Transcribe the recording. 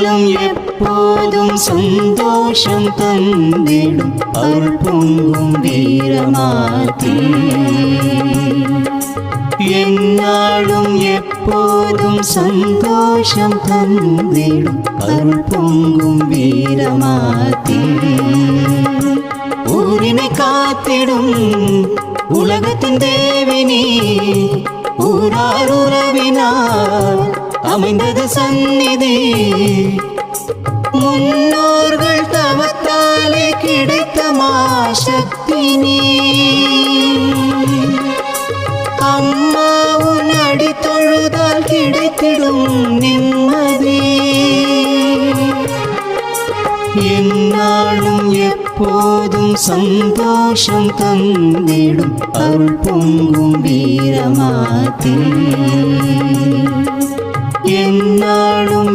என்னாலும் எப்போதும் சந்தோஷம் தந்திடும் அருள் பொங்கும் வீரமாதே. என்னாலும் எப்போதும் சந்தோஷம் தந்திடும் அருள் பொங்கும் வீரமாதே. ஊரினை காத்திடும் உலகத்தின் தேவினி, ஊரார் உறவினார் அமைந்தது சந்நிதி. முன்னோர்கள் தவத்தாலே கிடைத்த மாசக்தி நீ. அம்மா உன் அடி தொழுதால் கிடைத்திடும் நிம்மதி. என்னாலும் எப்போதும் சந்தோஷம் தந்திடும் அருள் பொங்கும் வீரமாதே. என்னாலும்